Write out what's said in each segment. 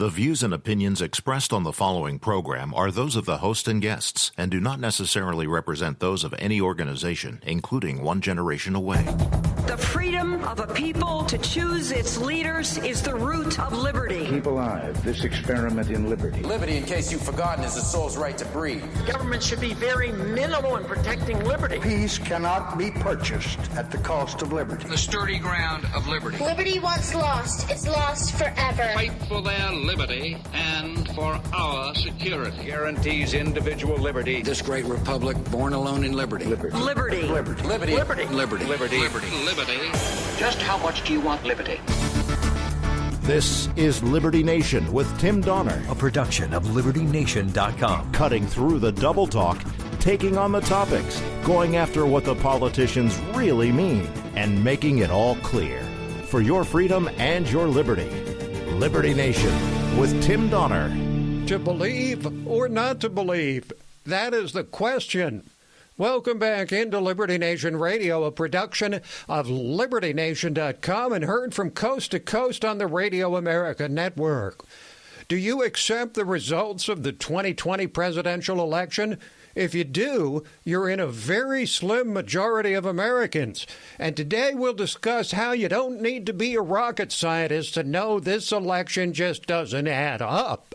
The views and opinions expressed on the following program are those of the host and guests and do not necessarily represent those of any organization, including One Generation Away. The freedom of a people to choose its leaders is the root of liberty. Keep alive this experiment in liberty. Liberty, in case you've forgotten, is the soul's right to breathe. Government should be very minimal in protecting liberty. Peace cannot be purchased at the cost of liberty. The sturdy ground of liberty. Liberty once lost is lost forever. Fight for their liberty and for our security. Guarantees individual liberty. This great republic, born alone in liberty. Liberty. Liberty. Liberty. Liberty. Liberty. Liberty. Liberty. Liberty. Just how much do you want liberty? This is Liberty Nation with Tim Donner, a production of LibertyNation.com. cutting through the double talk, taking on the topics, going after what the politicians really mean, and making it all clear. For your freedom and your liberty. Liberty Nation with Tim Donner. To believe or not to believe? That is the question. Welcome back into Liberty Nation Radio, a production of LibertyNation.com and heard from coast to coast on the Radio America Network. Do you accept the results of the 2020 presidential election? If you do, you're in a very slim majority of Americans. And today we'll discuss how you don't need to be a rocket scientist to know this election just doesn't add up.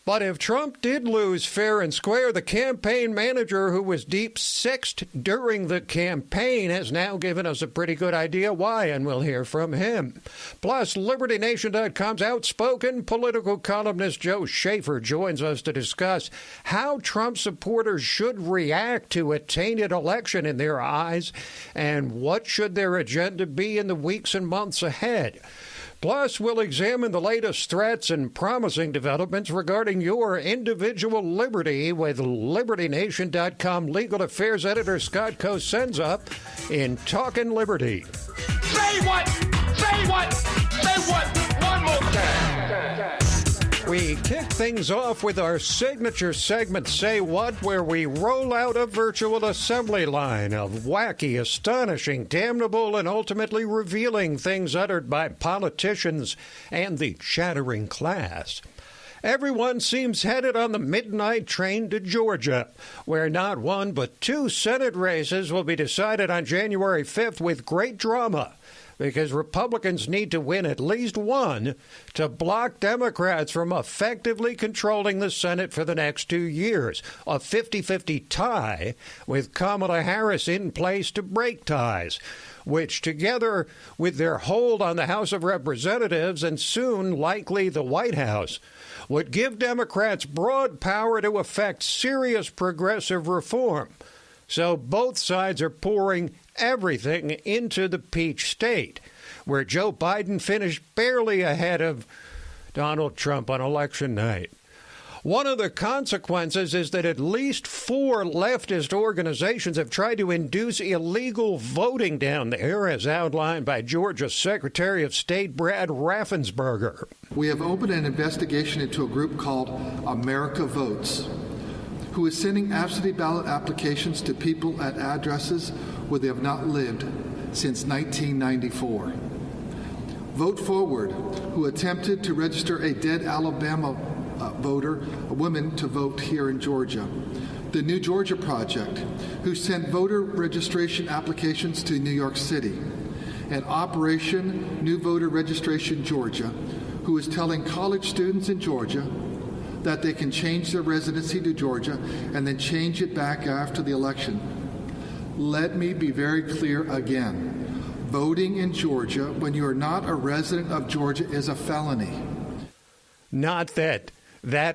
But if Trump did lose fair and square, the campaign manager who was deep sixed during the campaign has now given us a pretty good idea why, and we'll hear from him. Plus, LibertyNation.com's outspoken political columnist Joe Schaeffer joins us to discuss how Trump supporters should react to a tainted election in their eyes and what should their agenda be in the weeks and months ahead. Plus, we'll examine the latest threats and promising developments regarding your individual liberty with LibertyNation.com legal affairs editor Scott Cosenza in Talkin' Liberty. Say what? Say what? Say what? One more time. We kick things off with our signature segment, Say What, where we roll out a virtual assembly line of wacky, astonishing, damnable, and ultimately revealing things uttered by politicians and the chattering class. Everyone seems headed on the midnight train to Georgia, where not one but two Senate races will be decided on January 5th with great drama, because Republicans need to win at least one to block Democrats from effectively controlling the Senate for the next 2 years, a 50-50 tie with Kamala Harris in place to break ties, which together with their hold on the House of Representatives and soon likely the White House, would give Democrats broad power to effect serious progressive reform. So both sides are pouring everything into the peach state, where Joe Biden finished barely ahead of Donald Trump on election night. One of the consequences is that at least 4 leftist organizations have tried to induce illegal voting down there, as outlined by Georgia Secretary of State Brad Raffensperger. We have opened an investigation into a group called America Votes, who is sending absentee ballot applications to people at addresses where they have not lived since 1994. Vote Forward, who attempted to register a dead Alabama voter, a woman, to vote here in Georgia. The New Georgia Project, who sent voter registration applications to New York City. And Operation New Voter Registration Georgia, who is telling college students in Georgia that they can change their residency to Georgia and then change it back after the election. Let me be very clear again. Voting in Georgia when you are not a resident of Georgia is a felony. Not that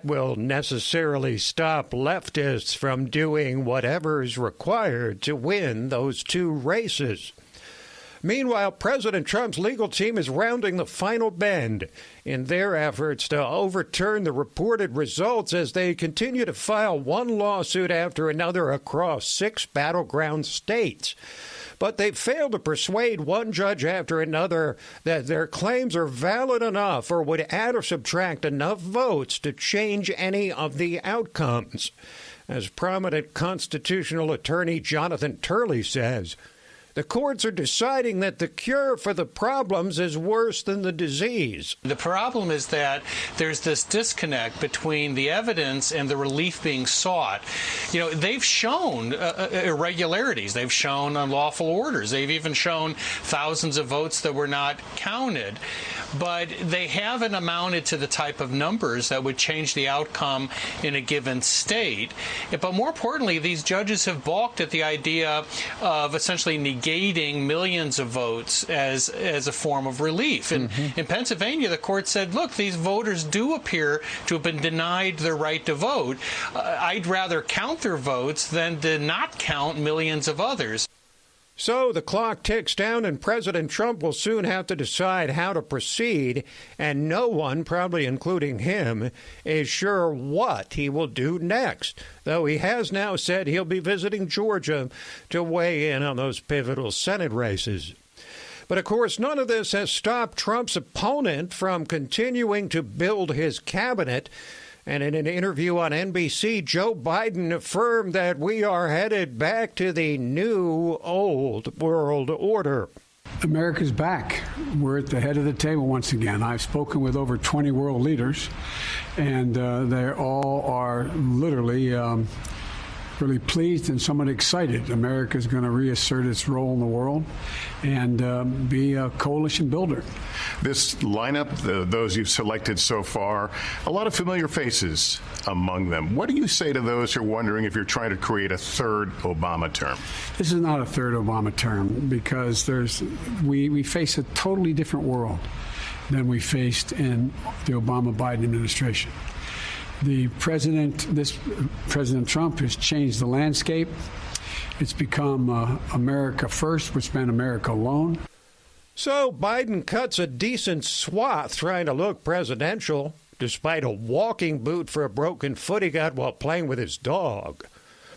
will necessarily stop leftists from doing whatever is required to win those 2 races. Meanwhile, President Trump's legal team is rounding the final bend in their efforts to overturn the reported results as they continue to file one lawsuit after another across 6 battleground states. But they've failed to persuade one judge after another that their claims are valid enough or would add or subtract enough votes to change any of the outcomes. As prominent constitutional attorney Jonathan Turley says, The courts are deciding that the cure for the problems is worse than the disease. The problem is that there's this disconnect between the evidence and the relief being sought. You know, they've shown irregularities. They've shown unlawful orders. They've even shown thousands of votes that were not counted. But they haven't amounted to the type of numbers that would change the outcome in a given state. But more importantly, these judges have balked at the idea of essentially negating millions of votes as a form of relief. In Pennsylvania, the court said, look, these voters do appear to have been denied their right to vote. I'd rather count their votes than to not count millions of others. So the clock ticks down, and President Trump will soon have to decide how to proceed, and no one, probably including him, is sure what he will do next, though he has now said he'll be visiting Georgia to weigh in on those pivotal Senate races. But, of course, none of this has stopped Trump's opponent from continuing to build his cabinet. And in an interview on NBC, Joe Biden affirmed that we are headed back to the new old world order. America's back. We're at the head of the table once again. I've spoken with over 20 world leaders, and they all are literally really pleased and somewhat excited. America's going to reassert its role in the world and be a coalition builder. This lineup, those you've selected so far, a lot of familiar faces among them. What do you say to those who are wondering if you're trying to create a third Obama term? This is not a third Obama term because we face a totally different world than we faced in the Obama-Biden administration. President Trump has changed the landscape. It's become America first, which meant America alone. So Biden cuts a decent swath trying to look presidential, despite a walking boot for a broken foot he got while playing with his dog.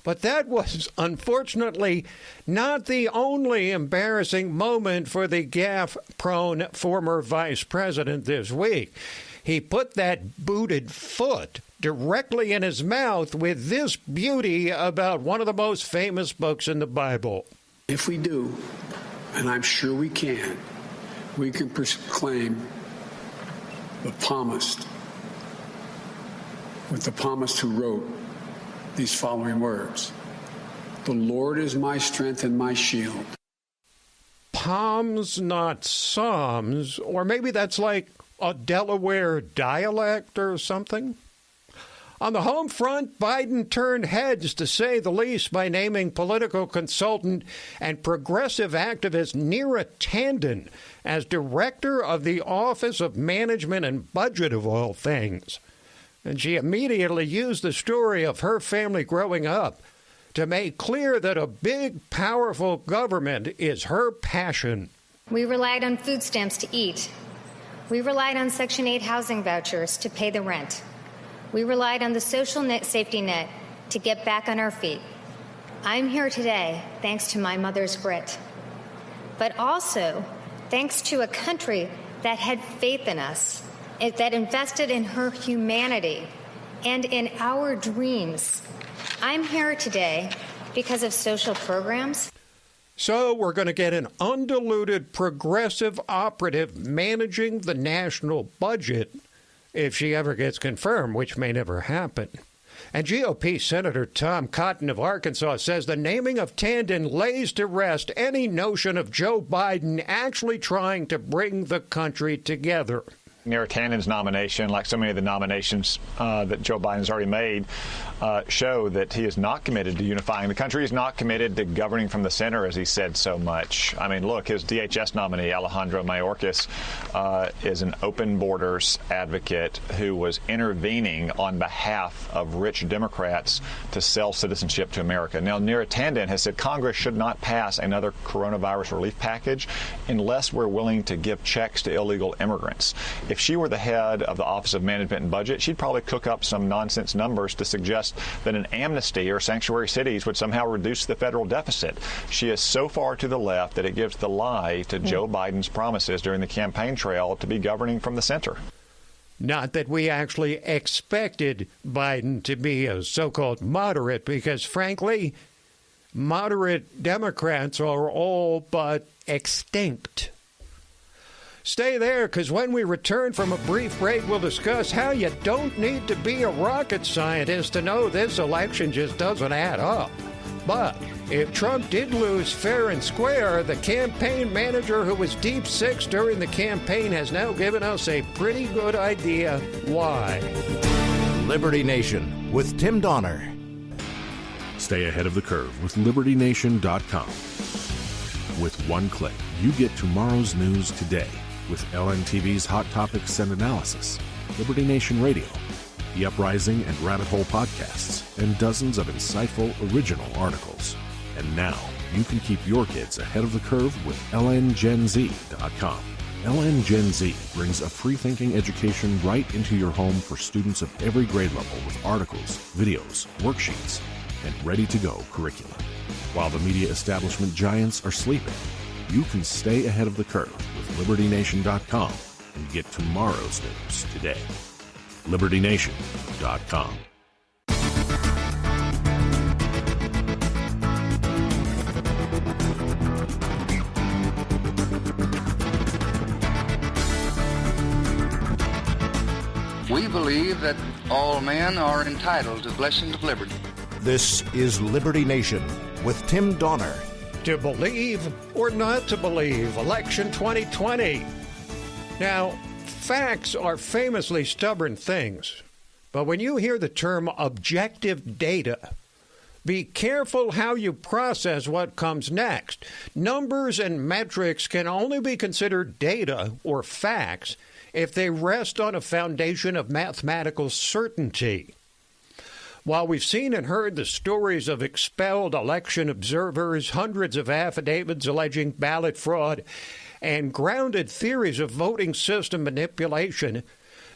But that was, unfortunately, not the only embarrassing moment for the gaffe-prone former vice president this week. He put that booted foot directly in his mouth with this beauty about one of the most famous books in the Bible. If we do, and I'm sure we can proclaim the palmist, with the palmist who wrote these following words: "The Lord is my strength and my shield." Palms, not Psalms, or maybe that's like a Delaware dialect or something. On the home front, Biden turned heads, to say the least, by naming political consultant and progressive activist Neera Tanden as director of the Office of Management and Budget, of all things. And she immediately used the story of her family growing up to make clear that a big, powerful government is her passion. We relied on food stamps to eat. We relied on Section 8 housing vouchers to pay the rent. We relied on the social safety net to get back on our feet. I'm here today thanks to my mother's grit, but also thanks to a country that had faith in us, that invested in her humanity and in our dreams. I'm here today because of social programs. So we're going to get an undiluted progressive operative managing the national budget if she ever gets confirmed, which may never happen. And GOP Senator Tom Cotton of Arkansas says the naming of Tanden lays to rest any notion of Joe Biden actually trying to bring the country together. Neera Tanden's nomination, like so many of the nominations that Joe Biden's already made, show that he is not committed to unifying the country. He's not committed to governing from the center, as he said so much. I mean, look, his DHS nominee, Alejandro Mayorkas, is an open borders advocate who was intervening on behalf of rich Democrats to sell citizenship to America. Now, Neera Tanden has said Congress should not pass another coronavirus relief package unless we're willing to give checks to illegal immigrants. If she were the head of the Office of Management and Budget, she'd probably cook up some nonsense numbers to suggest that an amnesty or sanctuary cities would somehow reduce the federal deficit. She is so far to the left that it gives the lie to Joe Biden's promises during the campaign trail to be governing from the center. Not that we actually expected Biden to be a so-called moderate, because frankly, moderate Democrats are all but extinct. Stay there, because when we return from a brief break, we'll discuss how you don't need to be a rocket scientist to know this election just doesn't add up. But if Trump did lose fair and square, the campaign manager who was deep six during the campaign has now given us a pretty good idea why. Liberty Nation with Tim Donner. Stay ahead of the curve with LibertyNation.com. With one click, you get tomorrow's news today with LNTV's Hot Topics and Analysis, Liberty Nation Radio, The Uprising and Rabbit Hole podcasts, and dozens of insightful original articles. And now, you can keep your kids ahead of the curve with LNGenZ.com. LN Gen Z brings a free-thinking education right into your home for students of every grade level with articles, videos, worksheets, and ready-to-go curriculum. While the media establishment giants are sleeping, you can stay ahead of the curve with LibertyNation.com and get tomorrow's news today. LibertyNation.com. We believe that all men are entitled to blessings of liberty. This is Liberty Nation with Tim Donner. To believe or not to believe, election 2020. Now, facts are famously stubborn things, but when you hear the term objective data, be careful how you process what comes next. Numbers and metrics can only be considered data or facts if they rest on a foundation of mathematical certainty. While we've seen and heard the stories of expelled election observers, hundreds of affidavits alleging ballot fraud, and grounded theories of voting system manipulation,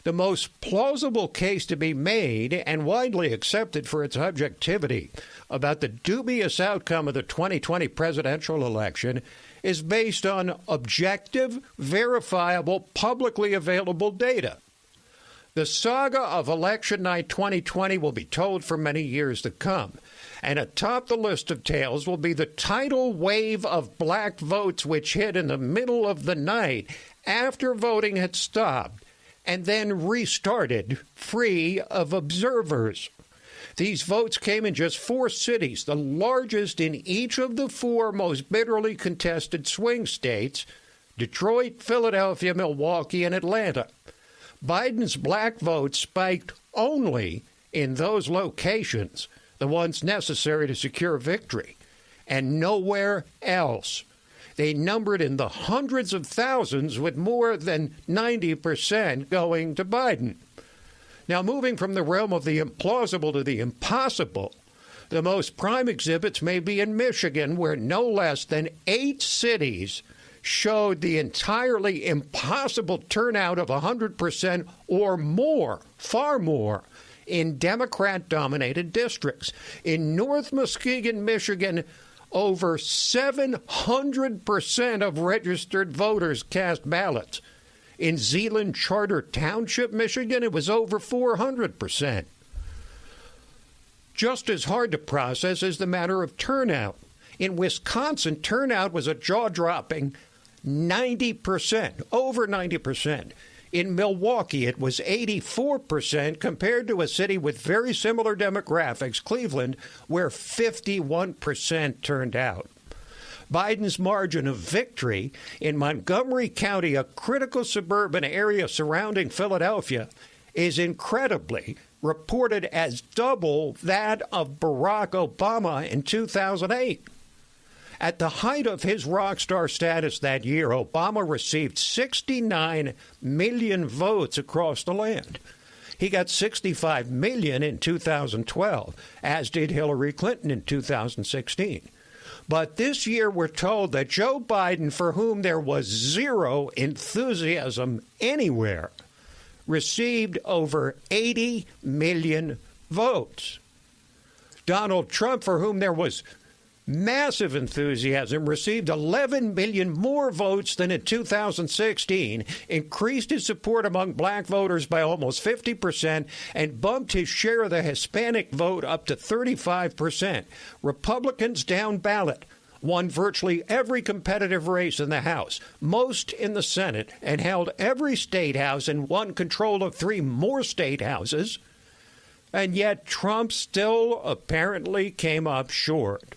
the most plausible case to be made and widely accepted for its objectivity about the dubious outcome of the 2020 presidential election is based on objective, verifiable, publicly available data. The saga of election night 2020 will be told for many years to come. And atop the list of tales will be the tidal wave of black votes which hit in the middle of the night after voting had stopped and then restarted free of observers. These votes came in just 4 cities, the largest in each of the 4 most bitterly contested swing states: Detroit, Philadelphia, Milwaukee, and Atlanta. Biden's black vote spiked only in those locations, the ones necessary to secure victory, and nowhere else. They numbered in the hundreds of thousands, with more than 90% going to Biden. Now, moving from the realm of the implausible to the impossible, the most prime exhibits may be in Michigan, where no less than 8 cities showed the entirely impossible turnout of 100% or more, far more, in Democrat-dominated districts. In North Muskegon, Michigan, over 700% of registered voters cast ballots. In Zeeland Charter Township, Michigan, it was over 400%. Just as hard to process is the matter of turnout. In Wisconsin, turnout was a jaw-dropping 90%, over 90%. In Milwaukee, it was 84% compared to a city with very similar demographics, Cleveland, where 51% turned out. Biden's margin of victory in Montgomery County, a critical suburban area surrounding Philadelphia, is incredibly reported as double that of Barack Obama in 2008. At the height of his rock star status that year, Obama received 69 million votes across the land. He got 65 million in 2012, as did Hillary Clinton in 2016. But this year we're told that Joe Biden, for whom there was zero enthusiasm anywhere, received over 80 million votes. Donald Trump, for whom there was massive enthusiasm, received 11 million more votes than in 2016, increased his support among black voters by almost 50%, and bumped his share of the Hispanic vote up to 35%. Republicans down ballot won virtually every competitive race in the House, most in the Senate, and held every state house and won control of 3 more state houses. And yet Trump still apparently came up short.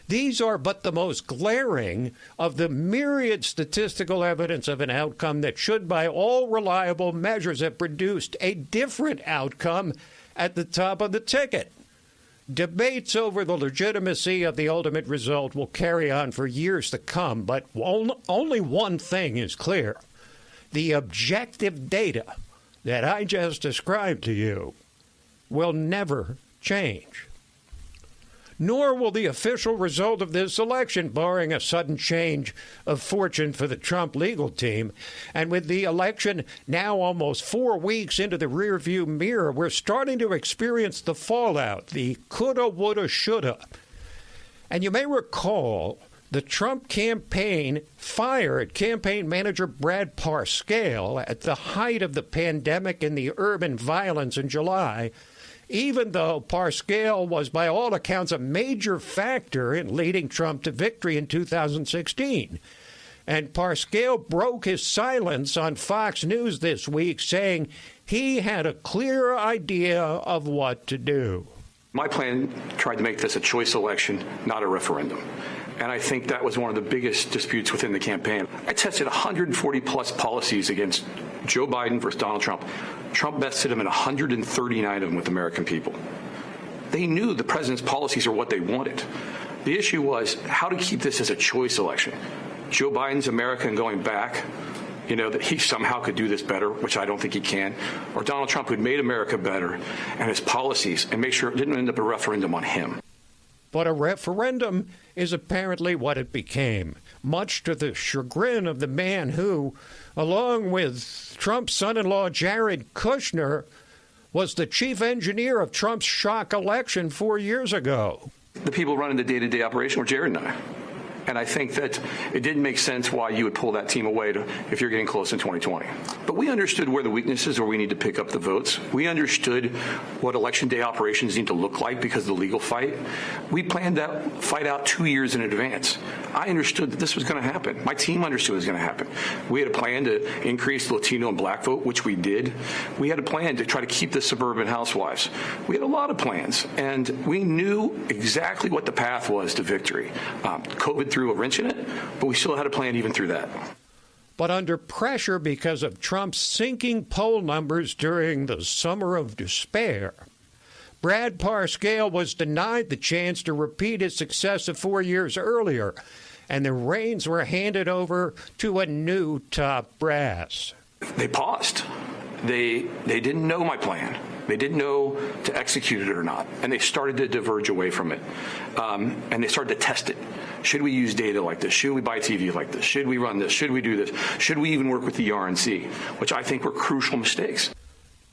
These are but the most glaring of the myriad statistical evidence of an outcome that should, by all reliable measures, have produced a different outcome at the top of the ticket. Debates over the legitimacy of the ultimate result will carry on for years to come, but only one thing is clear. The objective data that I just described to you will never change. Nor will the official result of this election, barring a sudden change of fortune for the Trump legal team. And with the election now almost 4 weeks into the rearview mirror, we're starting to experience the fallout, the coulda, woulda, shoulda. And you may recall the Trump campaign fired campaign manager Brad Parscale at the height of the pandemic and the urban violence in July, even though Parscale was, by all accounts, a major factor in leading Trump to victory in 2016. And Parscale broke his silence on Fox News this week, saying he had a clear idea of what to do. My plan tried to make this a choice election, not a referendum. And I think that was one of the biggest disputes within the campaign. I tested 140-plus policies against Joe Biden versus Donald Trump. Trump bested him in 139 of them with American people. They knew the president's policies are what they wanted. The issue was how to keep this as a choice election. Joe Biden's America and going back, that he somehow could do this better, which I don't think he can, or Donald Trump, who'd made America better and his policies, and make sure it didn't end up a referendum on him. But a referendum is apparently what it became, much to the chagrin of the man who, along with Trump's son-in-law Jared Kushner, was the chief engineer of Trump's shock election 4 years ago. The people running the day-to-day operation were Jared and I. And I think that it didn't make sense why you would pull that team away if you're getting close in 2020. But we understood where the weaknesses were. We need to pick up the votes. We understood what election day operations need to look like because of the legal fight. We planned that fight out 2 years in advance. I understood that this was going to happen. My team understood it was going to happen. We had a plan to increase the Latino and black vote, which we did. We had a plan to try to keep the suburban housewives. We had a lot of plans, and we knew exactly what the path was to victory. COVID threw a wrench in it, but we still had a plan even through that. But under pressure because of Trump's sinking poll numbers during the summer of despair, Brad Parscale was denied the chance to repeat his success of 4 years earlier, and the reins were handed over to a new top brass. They paused. They didn't know my plan. They didn't know to execute it or not, and they started to diverge away from it, and they started to test it. Should we use data like this? Should we buy TV like this? Should we run this? Should we do this? Should we even work with the RNC, which I think were crucial mistakes.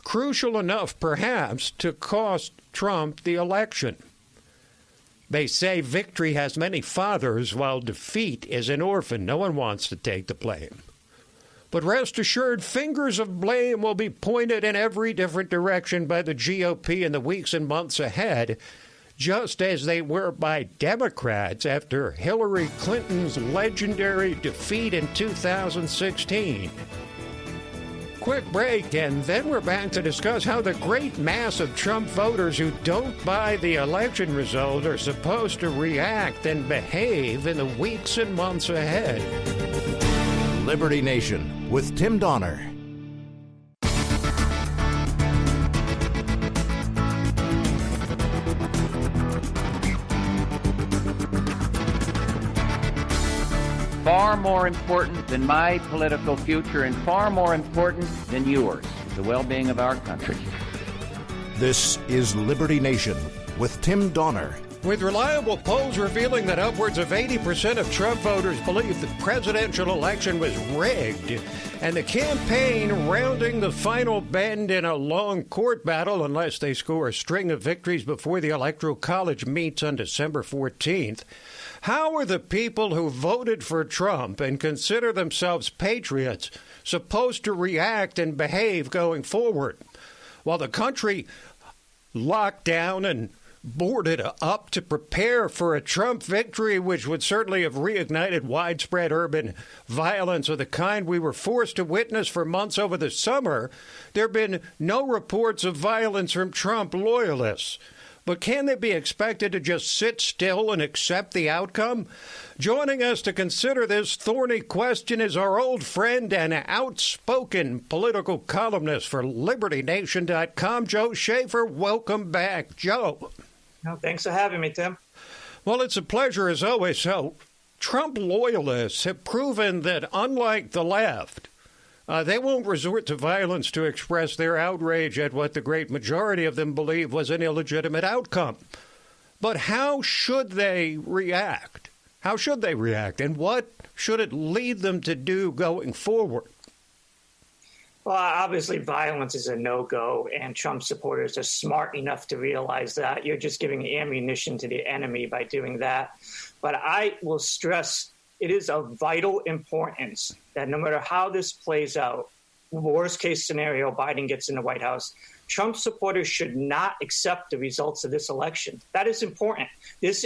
Crucial enough, perhaps, to cost Trump the election. They say victory has many fathers, while defeat is an orphan. No one wants to take the blame. But rest assured, fingers of blame will be pointed in every different direction by the GOP in the weeks and months ahead, just as they were by Democrats after Hillary Clinton's legendary defeat in 2016. Quick break, and then we're back to discuss how the great mass of Trump voters who don't buy the election result are supposed to react and behave in the weeks and months ahead. Liberty Nation with Tim Donner. Far more important than my political future and far more important than yours, the well-being of our country. This is Liberty Nation with Tim Donner With reliable polls revealing that upwards of 80% of Trump voters believe the presidential election was rigged, and the campaign rounding the final bend in a long court battle unless they score a string of victories before the Electoral College meets on December 14th, how are the people who voted for Trump and consider themselves patriots supposed to react and behave going forward? While the country locked down and boarded up to prepare for a Trump victory, which would certainly have reignited widespread urban violence of the kind we were forced to witness for months over the summer, there have been no reports of violence from Trump loyalists. But can they be expected to just sit still and accept the outcome? Joining us to consider this thorny question is our old friend and outspoken political columnist for LibertyNation.com, Joe Schaeffer. Welcome back, Joe. No, thanks for having me, Tim. Well, it's a pleasure as always. So, Trump loyalists have proven that, unlike the left, they won't resort to violence to express their outrage at what the great majority of them believe was an illegitimate outcome. But how should they react? How should they react? And what should it lead them to do going forward? Well, obviously, violence is a no-go, and Trump supporters are smart enough to realize that. You're just giving ammunition to the enemy by doing that. But I will stress it is of vital importance that no matter how this plays out, worst case scenario, Biden gets in the White House, Trump supporters should not accept the results of this election. That is important. This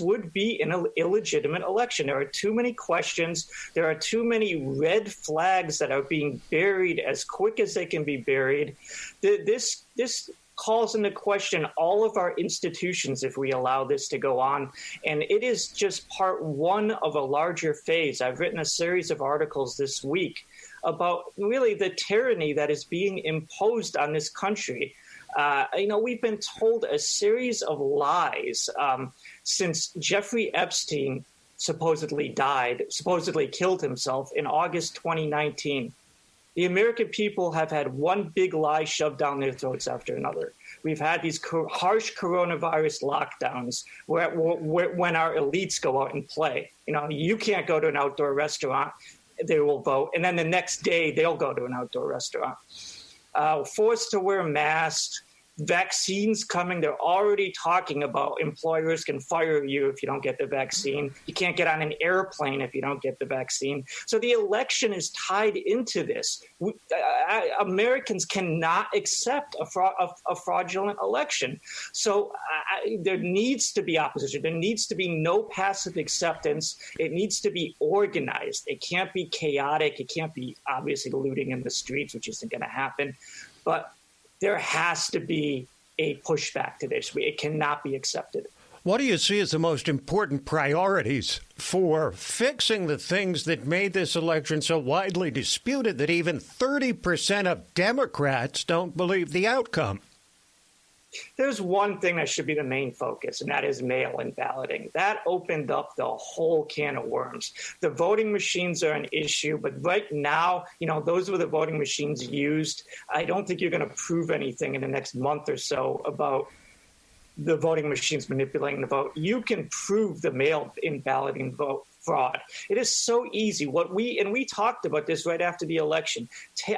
would be an illegitimate election. There are too many questions. There are too many red flags that are being buried as quick as they can be buried. This calls into question all of our institutions if we allow this to go on. And it is just part one of a larger phase. I've written a series of articles this week about really the tyranny that is being imposed on this country. We've been told a series of lies since Jeffrey Epstein supposedly killed himself in August 2019. The American people have had one big lie shoved down their throats after another. We've had these harsh coronavirus lockdowns where when our elites go out and play. You can't go to an outdoor restaurant. They will vote. And then the next day, they'll go to an outdoor restaurant. Forced to wear masks, vaccines coming. They're already talking about employers can fire you if you don't get the vaccine. You can't get on an airplane if you don't get the vaccine. So the election is tied into this. Americans cannot accept a fraudulent election. So there needs to be opposition. There needs to be no passive acceptance. It needs to be organized. It can't be chaotic. It can't be obviously looting in the streets, which isn't going to happen. But there has to be a pushback to this. It cannot be accepted. What do you see as the most important priorities for fixing the things that made this election so widely disputed that even 30% of Democrats don't believe the outcome? There's one thing that should be the main focus, and that is mail-in balloting. That opened up the whole can of worms. The voting machines are an issue, but right now, those were the voting machines used. I don't think you're going to prove anything in the next month or so about the voting machines manipulating the vote. You can prove the mail-in balloting vote fraud. It is so easy. We talked about this right after the election.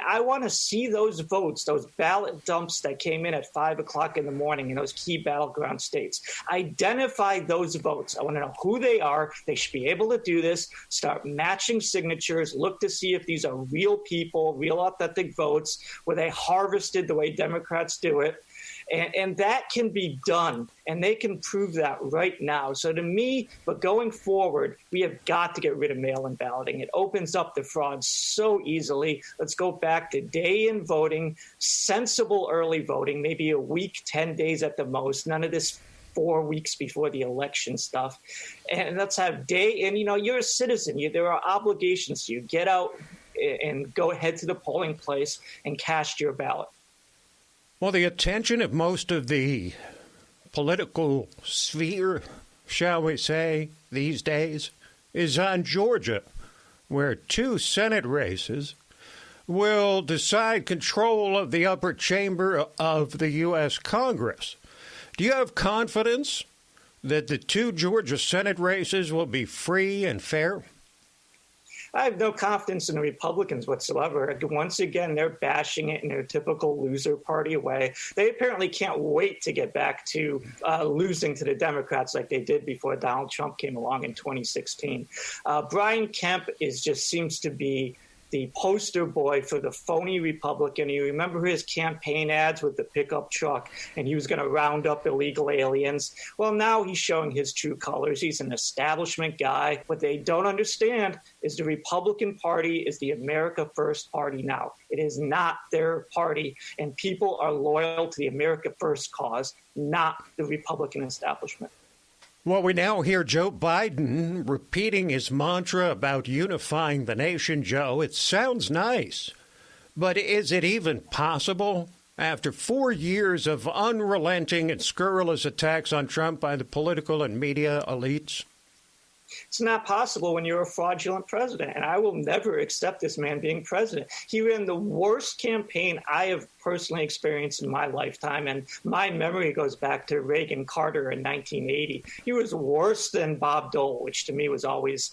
I want to see those votes, those ballot dumps that came in at 5 o'clock in the morning in those key battleground states. Identify those votes. I want to know who they are. They should be able to do this. Start matching signatures. Look to see if these are real people, real authentic votes. Were they harvested the way Democrats do it? And that can be done, and they can prove that right now. So to me, but going forward, we have got to get rid of mail-in balloting. It opens up the fraud so easily. Let's go back to day-in voting, sensible early voting, maybe a week, 10 days at the most. None of this 4 weeks before the election stuff. And let's have and you're a citizen. There are obligations to you. Get out and go ahead to the polling place and cast your ballot. Well, the attention of most of the political sphere, shall we say, these days, is on Georgia, where 2 Senate races will decide control of the upper chamber of the U.S. Congress. Do you have confidence that the 2 Georgia Senate races will be free and fair? I have no confidence in the Republicans whatsoever. Once again, they're bashing it in their typical loser party way. They apparently can't wait to get back to losing to the Democrats like they did before Donald Trump came along in 2016. Brian Kemp seems to be the poster boy for the phony Republican. You remember his campaign ads with the pickup truck, and he was going to round up illegal aliens. Well, now he's showing his true colors. He's an establishment guy. What they don't understand is the Republican Party is the America First Party now. It is not their party, and people are loyal to the America First cause, not the Republican establishment. Well, we now hear Joe Biden repeating his mantra about unifying the nation, Joe. It sounds nice, but is it even possible? After 4 years of unrelenting and scurrilous attacks on Trump by the political and media elites? It's not possible when you're a fraudulent president, and I will never accept this man being president. He ran the worst campaign I have personally experienced in my lifetime, and my memory goes back to Reagan Carter in 1980. He was worse than Bob Dole, which to me was always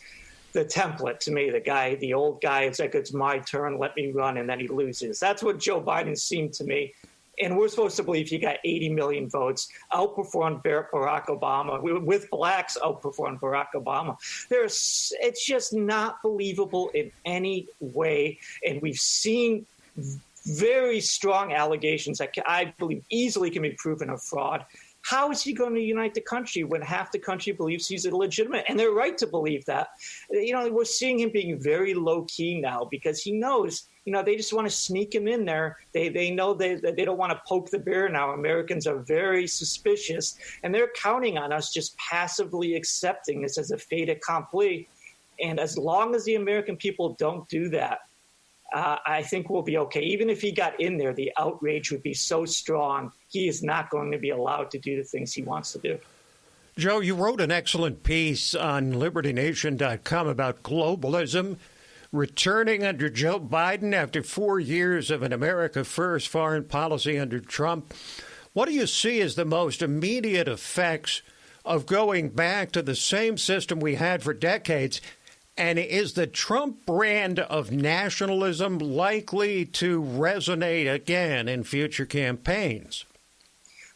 the template to me, the old guy. It's like, it's my turn, let me run, and then he loses. That's what Joe Biden seemed to me. And we're supposed to believe he got 80 million votes, outperformed Barack Obama, with blacks outperformed Barack Obama. It's just not believable in any way. And we've seen very strong allegations that I believe easily can be proven of fraud. How is he going to unite the country when half the country believes he's illegitimate? And they're right to believe that. We're seeing him being very low key now because he knows, they just want to sneak him in there. They know that they don't want to poke the bear now. Americans are very suspicious, and they're counting on us just passively accepting this as a fait accompli. And as long as the American people don't do that, I think we'll be okay. Even if he got in there, the outrage would be so strong, he is not going to be allowed to do the things he wants to do. Joe, you wrote an excellent piece on LibertyNation.com about globalism returning under Joe Biden after 4 years of an America First foreign policy under Trump. What do you see as the most immediate effects of going back to the same system we had for decades? And is the Trump brand of nationalism likely to resonate again in future campaigns?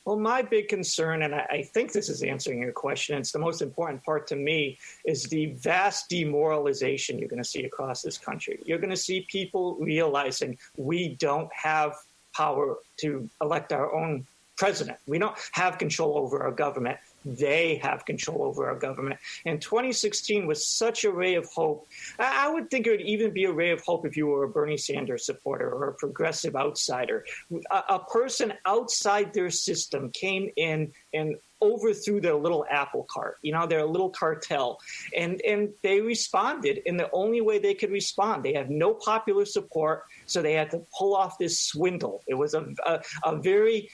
Well, my big concern, and I think this is answering your question, it's the most important part to me, is the vast demoralization you're going to see across this country. You're going to see people realizing we don't have power to elect our own president. We don't have control over our government. They have control over our government. And 2016 was such a ray of hope. I would think it would even be a ray of hope if you were a Bernie Sanders supporter or a progressive outsider. A person outside their system came in and overthrew their little apple cart, their little cartel. And they responded in the only way they could respond. They had no popular support, so they had to pull off this swindle. It was a very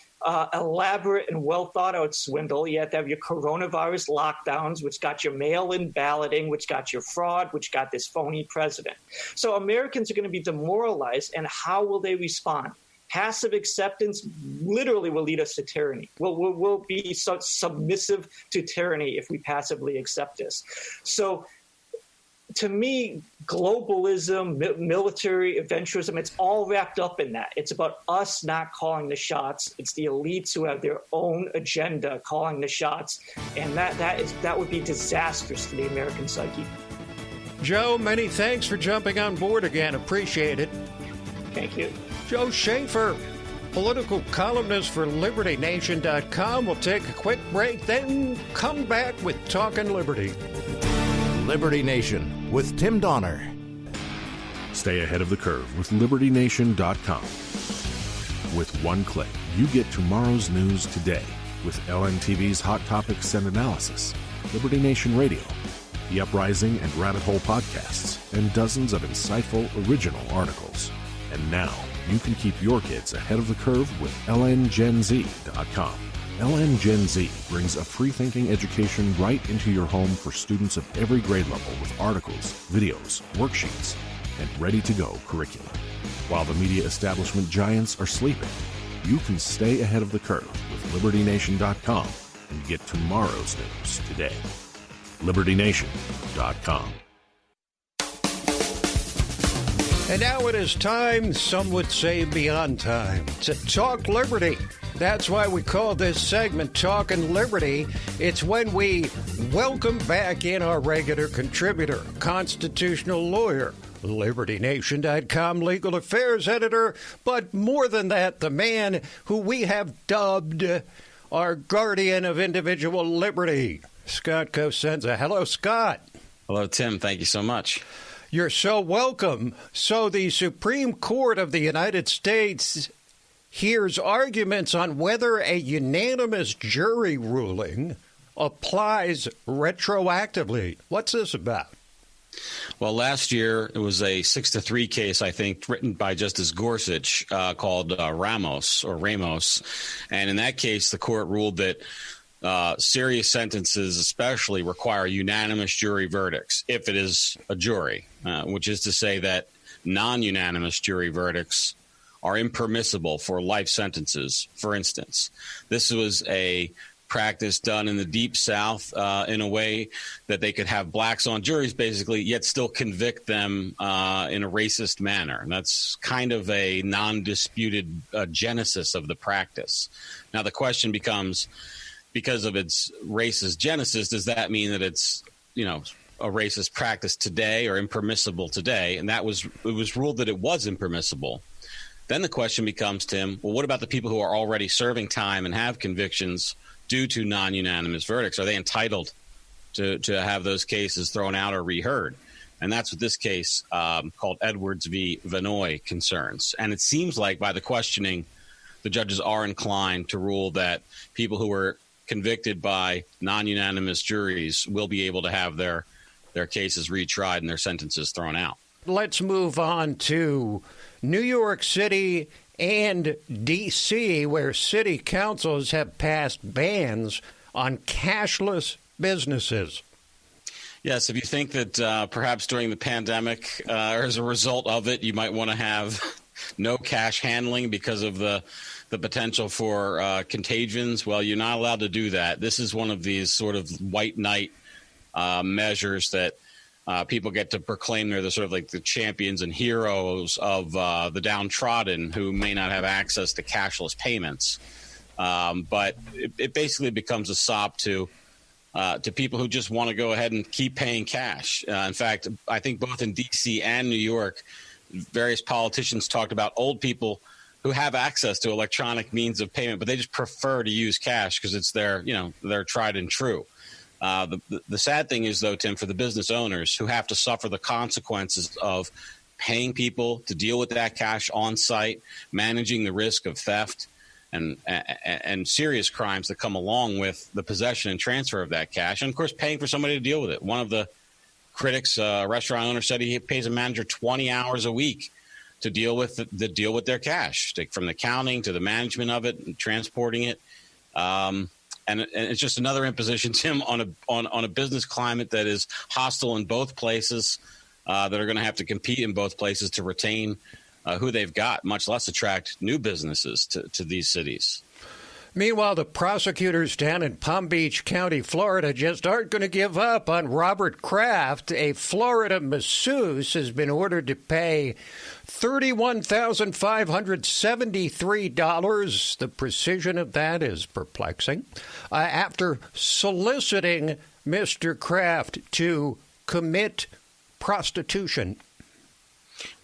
elaborate and well-thought-out swindle. You have to have your coronavirus lockdowns, which got your mail-in balloting, which got your fraud, which got this phony president. So Americans are going to be demoralized, and how will they respond? Passive acceptance literally will lead us to tyranny. We'll be so submissive to tyranny if we passively accept this. So to me, globalism, military adventurism, it's all wrapped up in that. It's about us not calling the shots. It's the elites who have their own agenda calling the shots. And that would be disastrous to the American psyche. Joe, many thanks for jumping on board again. Appreciate it. Thank you. Joe Schaeffer, political columnist for LibertyNation.com. We'll take a quick break, then come back with Talkin' Liberty. Liberty Nation with Tim Donner. Stay ahead of the curve with LibertyNation.com. With one click, you get tomorrow's news today with LNTV's Hot Topics and Analysis, Liberty Nation Radio, The Uprising and Rabbit Hole podcasts, and dozens of insightful original articles. And now, you can keep your kids ahead of the curve with LNGenZ.com. LN Gen Z brings a free-thinking education right into your home for students of every grade level with articles, videos, worksheets, and ready-to-go curriculum. While the media establishment giants are sleeping, you can stay ahead of the curve with LibertyNation.com You get tomorrow's news today. LibertyNation.com. And now it is time, some would say beyond time, to talk liberty. That's why we call this segment Talkin' Liberty. It's when we welcome back in our regular contributor, constitutional lawyer, LibertyNation.com legal affairs editor, but more than that, the man who we have dubbed our guardian of individual liberty, Scott Cosenza. Hello, Scott. Hello, Tim. Thank you so much. You're so welcome. So the Supreme Court of the United States hears arguments on whether a unanimous jury ruling applies retroactively. What's this about? Well, last year it was a 6-3 case, I think, written by Justice Gorsuch called Ramos. And in that case, the court ruled that serious sentences especially require unanimous jury verdicts if it is a jury, which is to say that non-unanimous jury verdicts are impermissible for life sentences, for instance. This was a practice done in the Deep South in a way that they could have blacks on juries, basically, yet still convict them in a racist manner. And that's kind of a non-disputed genesis of the practice. Now, the question becomes, because of its racist genesis, does that mean that it's, a racist practice today or impermissible today? And it was ruled that it was impermissible. Then the question becomes, Tim, well, what about the people who are already serving time and have convictions due to non-unanimous verdicts? Are they entitled to have those cases thrown out or reheard? And that's what this case called Edwards v. Vinoy concerns. And it seems like by the questioning, the judges are inclined to rule that people who were convicted by non-unanimous juries will be able to have their cases retried and their sentences thrown out. Let's move on to New York City and D.C., where city councils have passed bans on cashless businesses. Yes, if you think that perhaps during the pandemic or as a result of it, you might want to have no cash handling because of the potential for contagions, well, you're not allowed to do that. This is one of these sort of white knight measures that people get to proclaim they're the sort of like the champions and heroes of the downtrodden who may not have access to cashless payments. But it basically becomes a sop to people who just want to go ahead and keep paying cash. In fact, I think both in D.C. and New York, various politicians talked about old people who have access to electronic means of payment, but they just prefer to use cash because it's their tried and true. The sad thing is, though, Tim, for the business owners who have to suffer the consequences of paying people to deal with that cash on site, managing the risk of theft and serious crimes that come along with the possession and transfer of that cash, and of course paying for somebody to deal with it. One of the critics, restaurant owner, said he pays a manager 20 hours a week to deal with their cash, from the counting to the management of it and transporting it. And it's just another imposition, Tim, on a business climate that is hostile in both places, that are going to have to compete in both places to retain who they've got, much less attract new businesses to these cities. Meanwhile, the prosecutors down in Palm Beach County, Florida, just aren't going to give up on Robert Kraft. A Florida masseuse has been ordered to pay $31,573. The precision of that is perplexing. After soliciting Mr. Kraft to commit prostitution.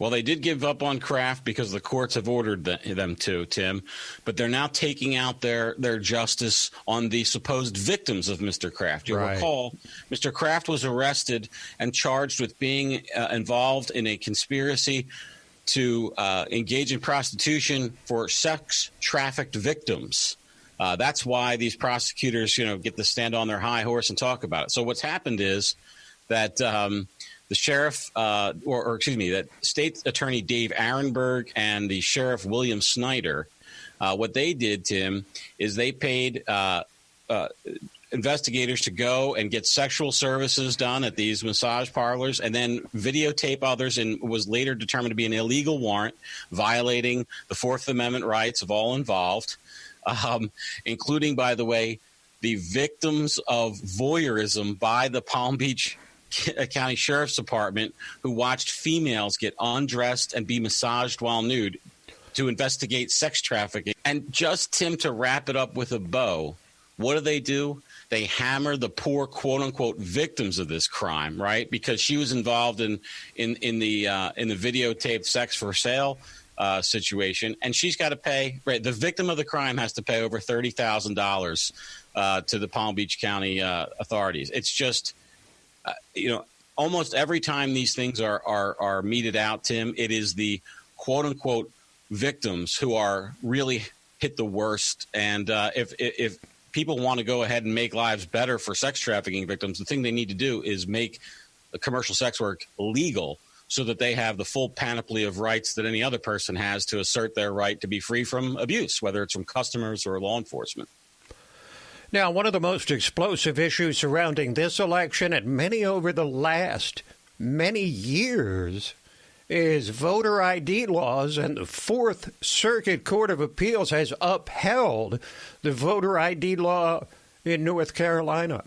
Well, they did give up on Kraft because the courts have ordered them to, Tim, but they're now taking out their justice on the supposed victims of Mr. Kraft. You'll recall Mr. Kraft was arrested and charged with being involved in a conspiracy to engage in prostitution for sex-trafficked victims. That's why these prosecutors, get to stand on their high horse and talk about it. So what's happened is that the sheriff, that state attorney Dave Arenberg and the sheriff William Snyder, what they did, Tim, is they paid investigators to go and get sexual services done at these massage parlors and then videotape others, and was later determined to be an illegal warrant violating the Fourth Amendment rights of all involved, including, by the way, the victims of voyeurism by the Palm Beach County Sheriff's Department who watched females get undressed and be massaged while nude to investigate sex trafficking. And just, Tim, to wrap it up with a bow, what do? They hammer the poor, quote unquote, victims of this crime, right? Because she was involved in the videotaped sex for sale situation, and she's got to pay. Right, the victim of the crime has to pay over $30,000 to the Palm Beach County authorities. It's just, almost every time these things are meted out, Tim, it is the quote unquote victims who are really hit the worst. And if people want to go ahead and make lives better for sex trafficking victims, the thing they need to do is make commercial sex work legal so that they have the full panoply of rights that any other person has to assert their right to be free from abuse, whether it's from customers or law enforcement. Now, one of the most explosive issues surrounding this election and many over the last many years is voter ID laws, and the Fourth Circuit Court of Appeals has upheld the voter ID law in North Carolina.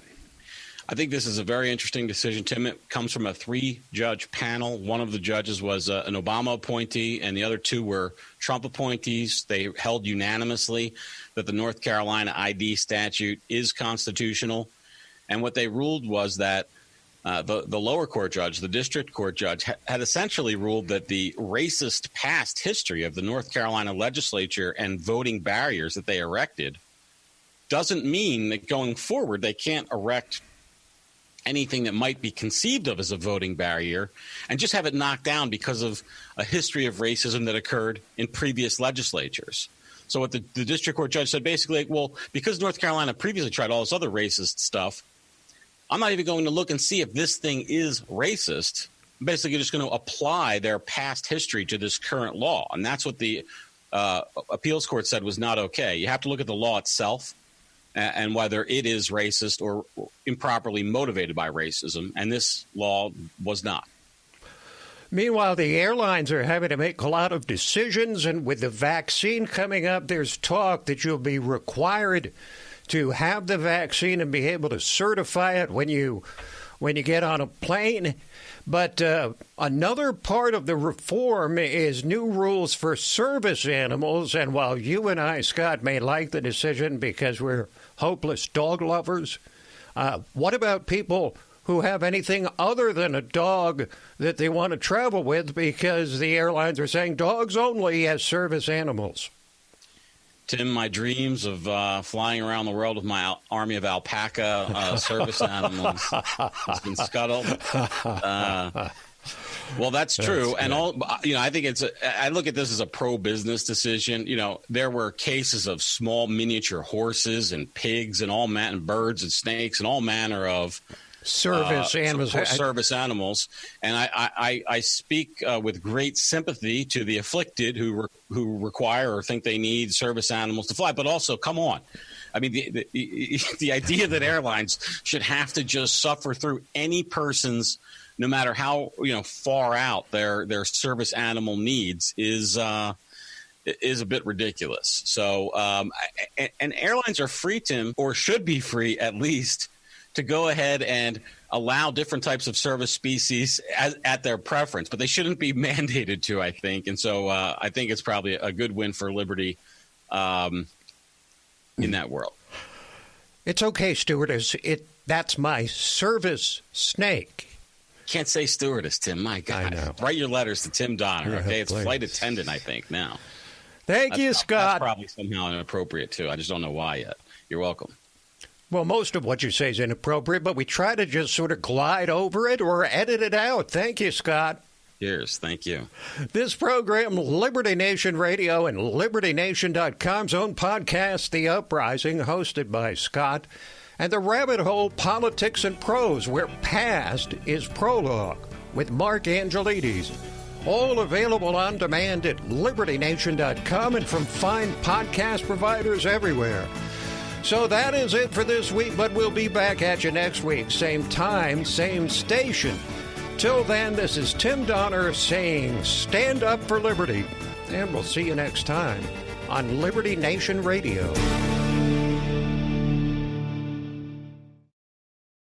I think this is a very interesting decision, Tim. It comes from a 3-judge panel. One of the judges was an Obama appointee, and the other 2 were Trump appointees. They held unanimously that the North Carolina ID statute is constitutional. And what they ruled was that the lower court judge, the district court judge, had essentially ruled that the racist past history of the North Carolina legislature and voting barriers that they erected doesn't mean that going forward they can't erect anything that might be conceived of as a voting barrier and just have it knocked down because of a history of racism that occurred in previous legislatures. So what the district court judge said basically, well, because North Carolina previously tried all this other racist stuff, I'm not even going to look and see if this thing is racist. I'm basically just going to apply their past history to this current law. And that's what the appeals court said was not okay. You have to look at the law itself and whether it is racist or improperly motivated by racism. And this law was not. Meanwhile, the airlines are having to make a lot of decisions. And with the vaccine coming up, there's talk that you'll be required to have the vaccine and be able to certify it when you get on a plane. But another part of the reform is new rules for service animals. And while you and I, Scott, may like the decision because we're hopeless dog lovers, what about people who have anything other than a dog that they want to travel with, because the airlines are saying dogs only as service animals? Tim, my dreams of flying around the world with my army of alpaca service animals has been scuttled. Well, that's true. And I think I look at this as a pro-business decision. There were cases of small miniature horses and pigs and and birds and snakes and all manner of service animals. And I speak with great sympathy to the afflicted who require or think they need service animals to fly. But also, come on. I mean, the idea that airlines should have to just suffer through any person's, no matter how far out their service animal needs, is a bit ridiculous. So, and airlines are free, Tim, or should be free at least, to go ahead and allow different types of service species at their preference, but they shouldn't be mandated to, I think. And so I think it's probably a good win for liberty in that world. It's okay, stewardess. That's my service snake. Can't say stewardess, Tim. My God. I know. Write your letters to Tim Donner, okay? It's flight attendant, I think, now. Thank you, Scott. That's probably somehow inappropriate, too. I just don't know why yet. You're welcome. Well, most of what you say is inappropriate, but we try to just sort of glide over it or edit it out. Thank you, Scott. Cheers. Thank you. This program, Liberty Nation Radio and LibertyNation.com's own podcast, The Uprising, hosted by Scott, and The Rabbit Hole, Politics and Prose, where past is prologue, with Mark Angelides. All available on demand at LibertyNation.com and from fine podcast providers everywhere. So that is it for this week, but we'll be back at you next week. Same time, same station. Till then, this is Tim Donner saying stand up for liberty. And we'll see you next time on Liberty Nation Radio.